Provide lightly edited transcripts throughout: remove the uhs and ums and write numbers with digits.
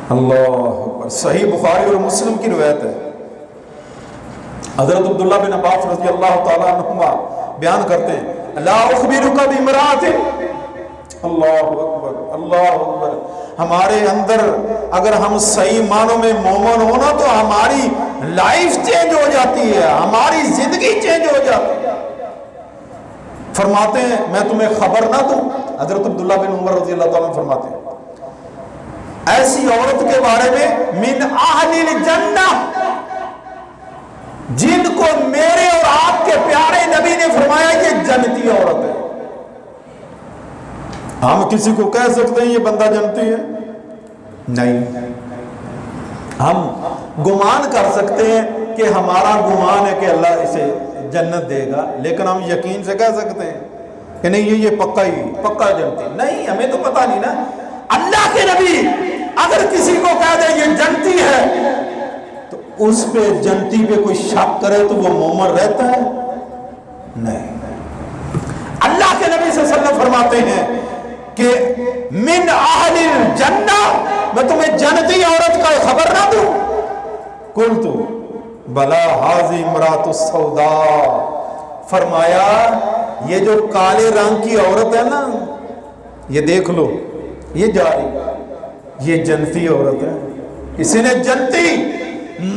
اللہ اکبر۔ صحیح بخاری اور مسلم کی روایت ہے، حضرت عبداللہ بن عباس رضی اللہ تعالیٰ عنہما بیان کرتے ہیں، لا اخبرک بامرأۃ، اللہ اکبر اللہ اکبر۔ ہمارے اندر اگر ہم صحیح معنوں میں مومن ہونا تو ہماری لائف چینج ہو جاتی ہے، ہماری زندگی چینج ہو جاتی ہے۔ فرماتے ہیں میں تمہیں خبر نہ دوں، حضرت عبداللہ بن عمر رضی اللہ تعالیٰ عنہ فرماتے ہیں ایسی عورت کے بارے میں، من اہل الجنہ، جن کو میرے اور آپ کے پیارے نبی نے فرمایا یہ جنتی عورت ہے۔ ہم کسی کو کہہ سکتے ہیں یہ بندہ جنتی ہے؟ نہیں، ہم گمان کر سکتے ہیں کہ ہمارا گمان ہے کہ اللہ اسے جنت دے گا، لیکن ہم یقین سے کہہ سکتے ہیں کہ نہیں یہ پکا جنتی نہیں، ہمیں تو پتہ نہیں نا۔ اللہ کے نبی اگر کسی کو کہہ دے یہ جنتی ہے تو اس پہ جنتی پہ کوئی شک کرے تو وہ مومن رہتا ہے؟ نہیں۔ اللہ کے نبی صلی اللہ علیہ وسلم فرماتے ہیں کہ من اہل الجنہ، میں تمہیں جنتی عورت کا خبر نہ دوں؟ قلت بلا ھذی امرأۃ السوداء، فرمایا یہ جو کالے رنگ کی عورت ہے نا، یہ دیکھ لو یہ جا رہی، یہ جنتی عورت ہے۔ کسی نے جنتی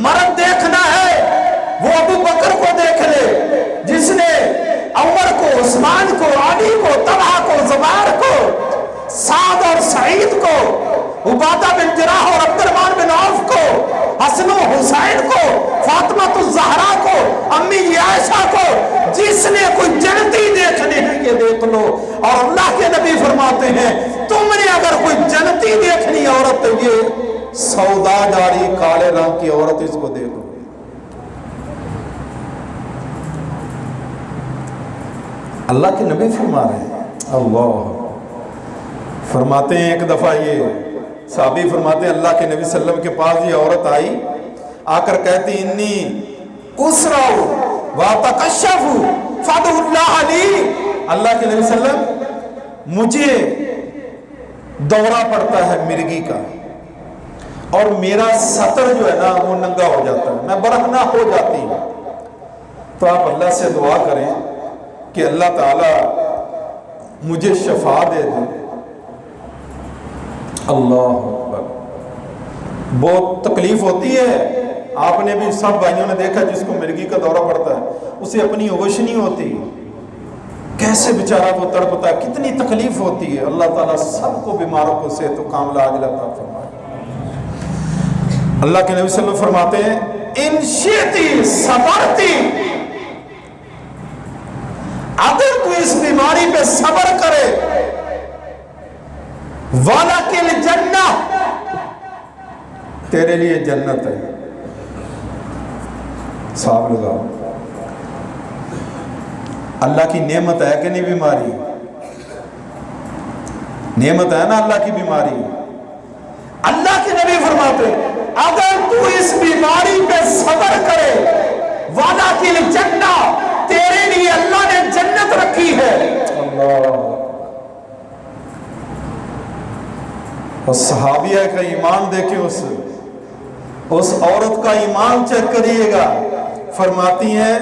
مرد دیکھنا ہے وہ ابو بکر کو دیکھ لے، جس نے عمر کو، عثمان کو، علی کو، طلحہ کو، زبیر کو، سعد اور سعید کو، عبادہ بن جراح اور عبد الرحمن بن عوف کو، حسن و حسین کو، فاطمہ الزہرا کو، امی عائشہ کو، جس نے کوئی جنتی دیکھنے ہیں یہ دیکھ لو۔ اور اللہ کے نبی فرماتے ہیں تم نے اگر کوئی جنتی دیکھنی عورت تو یہ سودا جاری کالے رنگ کی عورت، اس کو دیکھو۔ اللہ کے نبی فرما رہے ہیں، اللہ فرماتے ہیں ایک دفعہ یہ صحابی فرماتے ہیں اللہ کے نبی صلی اللہ علیہ وسلم کے پاس یہ عورت آئی، آ کر کہتی انی اسرع واتکشف فادعوا اللہ لی، اللہ کے نبی صلی اللہ علیہ وسلم مجھے دورہ پڑتا ہے مرگی کا، اور میرا سطر جو ہے نا وہ ننگا ہو جاتا ہے، میں برہنہ ہو جاتی ہوں، تو آپ اللہ سے دعا کریں کہ اللہ تعالی مجھے شفا دے دے۔ اللہ اکبر، بہت تکلیف ہوتی ہے۔ آپ نے بھی سب بھائیوں نے دیکھا جس کو مرگی کا دورہ پڑتا ہے اسے اپنی ہوش نہیں ہوتی، کیسے بیچارہ وہ تڑپتا ہے، کتنی تکلیف ہوتی ہے۔ اللہ تعالیٰ سب کو بیماروں کو صحت و کاملہ عاجلہ عطا فرمائے۔ اللہ کے نبی صلی اللہ علیہ وسلم فرماتے ہیں ان شئتی صبرتی، اگر تو اس بیماری پہ صبر کرے، وَلَكِ الْجَنَّةُ، تیرے لیے جنت ہے۔ صاحب لگاؤ، اللہ کی نعمت ہے کہ نہیں بیماری؟ نعمت ہے نا اللہ کی بیماری۔ اللہ کے نبی فرماتے اگر تو اس بیماری پہ صبر کرے، وَلَكِ الْجَنَّةُ، تیرے لیے اللہ نے جنت رکھی ہے۔ اللہ، اور صحابیہ کا ایمان دیکھیں، اس عورت کا ایمان چیک کریے گا۔ فرماتی ہیں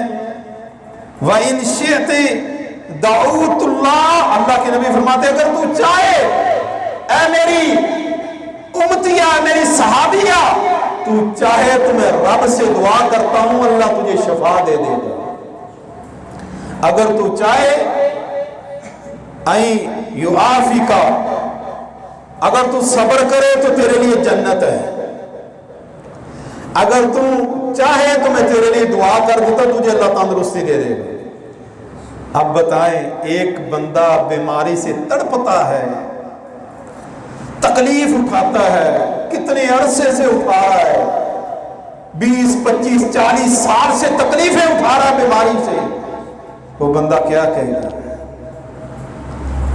وَإِن شِئْتِ دَعُوتُ اللَّهَ، اللہ کے نبی فرماتے ہیں اگر تو چاہے اے میری امتیہ، میری صحابیہ، تو چاہے تو میں رب سے دعا کرتا ہوں اللہ تجھے شفا دے دے گا۔ اگر تو چاہے اَن یُعَافِکَ، اگر تو صبر کرے تو تیرے لیے جنت ہے، اگر تو چاہے تو میں تیرے لیے دعا کر دیتا تجھے اللہ تندرستی دے دے گا۔ اب بتائیں ایک بندہ بیماری سے تڑپتا ہے، تکلیف اٹھاتا ہے، کتنے عرصے سے اٹھا رہا ہے، 20 25 40 سال سے تکلیفیں اٹھا رہا ہے بیماری سے، وہ بندہ کیا کہے گا؟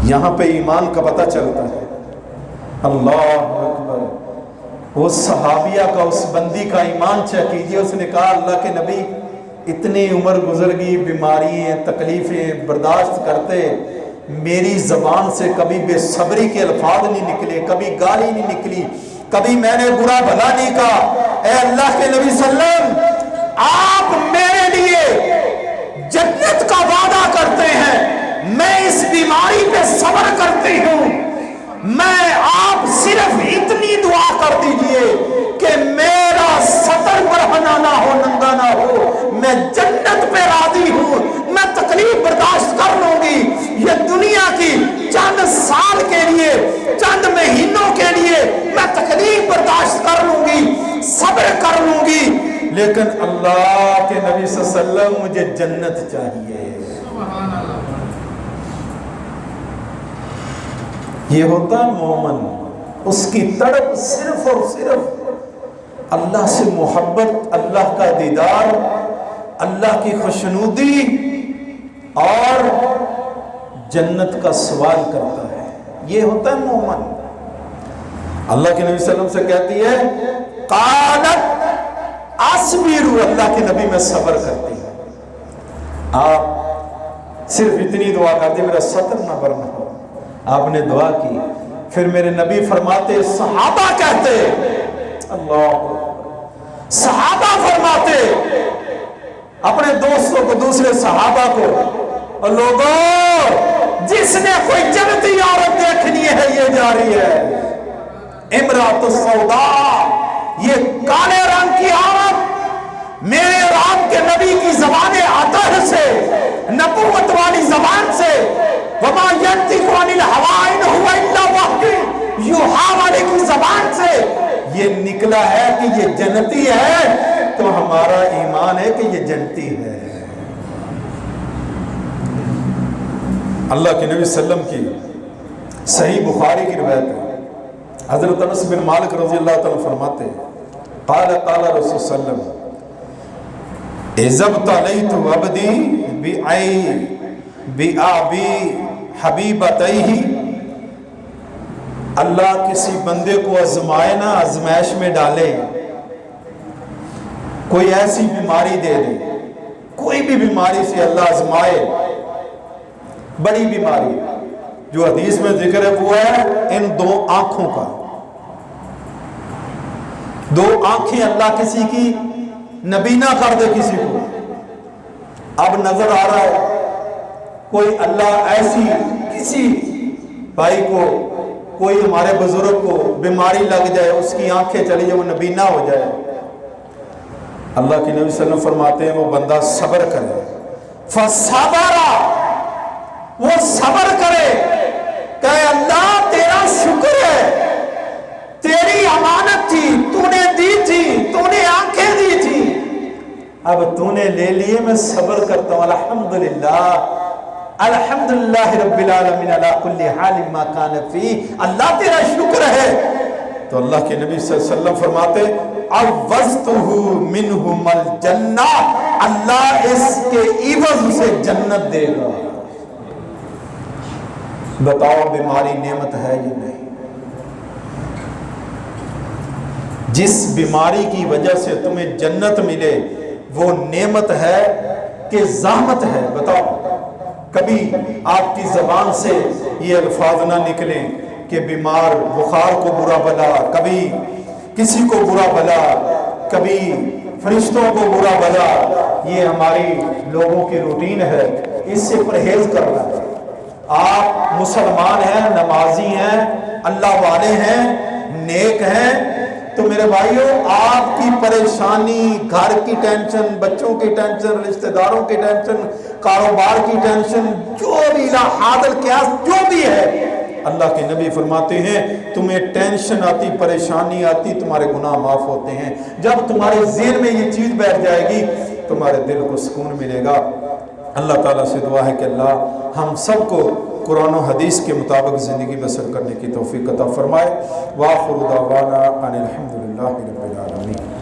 یہاں پہ ایمان کا پتہ چلتا ہے۔ اللہ اکبر، وہ صحابیہ کا، اس بندی کا ایمان چیک کیجئے۔ اس نے کہا اللہ کے نبی اتنی عمر گزر گئی، بیماریاں تکلیفیں برداشت کرتے، میری زبان سے کبھی بے صبری کے الفاظ نہیں نکلے، کبھی گالی نہیں نکلی، کبھی میں نے برا بھلا نہیں کہا۔ اے اللہ کے نبی صلی اللہ علیہ وسلم، آپ میرے لیے جنت کا وعدہ کرتے ہیں، میں اس بیماری پہ صبر کرتی ہوں، میں آپ صرف اتنی دعا کر دیجئے کہ میرا سطر برہنہ نہ ہو، ننگا نہ ہو، میں جنت پہ راضی ہوں، میں تکلیف برداشت کر لوں گی، یہ دنیا کی چند سال کے لیے، چند مہینوں کے لیے میں تکلیف برداشت کر لوں گی، صبر کر لوں گی، لیکن اللہ کے نبی صلی اللہ علیہ وسلم مجھے جنت چاہیے۔ یہ ہوتا مومن، اس کی تڑپ صرف اور صرف اللہ سے محبت، اللہ کا دیدار، اللہ کی خوشنودی اور جنت کا سوال کرتا ہے، یہ ہوتا ہے مومن۔ اللہ کے نبی صلی اللہ علیہ وسلم سے کہتی ہے قالت اصبر، اللہ کے نبی میں صبر کرتی ہے۔ آپ صرف اتنی دعا کرتے میرا سطر نہ برہنہ ہو، آپ نے دعا کی، پھر میرے نبی فرماتے، صحابہ کہتے، اللہ صحابہ فرماتے اپنے دوستوں کو، دوسرے صحابہ کو، اور لوگوں جس نے کوئی جنتی عورت دیکھنی ہے یہ جا رہی ہے، امرأۃ السوداء، یہ کالے رنگ کی عورت میرے اور آپ کے نبی کی زبان عطر سے، نبوت والی زبان سے، وَمَا يَنْطِقُ عَنِ الْهَوَىٰ إِنْ هُوَ إِلَّا وَحْيٌ یوحیٰ والے کی زبان سے یہ نکلا ہے کہ یہ جنتی ہے، تو ہمارا ایمان ہے کہ یہ جنتی ہے۔ اللہ کے نبی صلی اللہ علیہ وسلم کی صحیح بخاری کی روایت ہے، حضرت انس بن مالک رضی اللہ تعالیٰ فرماتے ہیں قال قال رسول صلی اللہ علیہ وسلم اذا ابتلیت عبدی بِأَبِي حبیبتیہ، اللہ کسی بندے کو آزمائے نا، آزمائش میں ڈالے، کوئی ایسی بیماری دے دے، کوئی بھی بیماری سے اللہ آزمائے، بڑی بیماری جو حدیث میں ذکر ہے وہ ہے ان دو آنکھوں کا، دو آنکھیں اللہ کسی کی نبینا کر دے کسی کو، اب نظر آ رہا ہے کوئی اللہ ایسی کسی بھائی کو، کوئی ہمارے بزرگ کو بیماری لگ جائے، اس کی آنکھیں چلی جائے، وہ نبینا ہو جائے، اللہ کے نبی صلی اللہ علیہ وسلم فرماتے ہیں وہ بندہ صبر کرے، فَصَبَرَ، وہ صبر کرے کہ اللہ تیرا شکر ہے، تیری امانت تھی، تو نے دی تھی، تو نے آنکھیں دی تھی، اب تو نے لے لیے، میں صبر کرتا ہوں، الحمدللہ الحمدللہ رب العالمین علی کل حال ما کان فی، اللہ تیرا شکر ہے۔ تو اللہ کے نبی صلی اللہ علیہ وسلم فرماتے عوضتہ منہم الجنہ، اللہ اس کے عوض اسے جنت دے گا۔ بتاؤ بیماری نعمت ہے یا نہیں؟ جس بیماری کی وجہ سے تمہیں جنت ملے وہ نعمت ہے کہ زحمت ہے؟ بتاؤ، کبھی آپ کی زبان سے یہ الفاظ نہ نکلیں کہ بیمار بخار کو برا بلا، کبھی کسی کو برا بلا، کبھی فرشتوں کو برا بلا، یہ ہماری لوگوں کی روٹین ہے، اس سے پرہیز کرنا ہے۔ آپ مسلمان ہیں، نمازی ہیں، اللہ والے ہیں، نیک ہیں، تو میرے بھائیوں آپ کی پریشانی، گھر کی ٹینشن، بچوں کی ٹینشن، رشتہ داروں کی ٹینشن، کاروبار کی ٹینشن، جو بھی لا حاضر قیاس جو بھی ہے، اللہ کے نبی فرماتے ہیں تمہیں ٹینشن آتی، پریشانی آتی، تمہارے گناہ معاف ہوتے ہیں۔ جب تمہارے ذہن میں یہ چیز بیٹھ جائے گی تمہارے دل کو سکون ملے گا۔ اللہ تعالیٰ سے دعا ہے کہ اللہ ہم سب کو قرآن و حدیث کے مطابق زندگی بسر کرنے کی توفیق عطا فرمائے۔ وآخر دعوانا ان الحمدللہ رب العالمین۔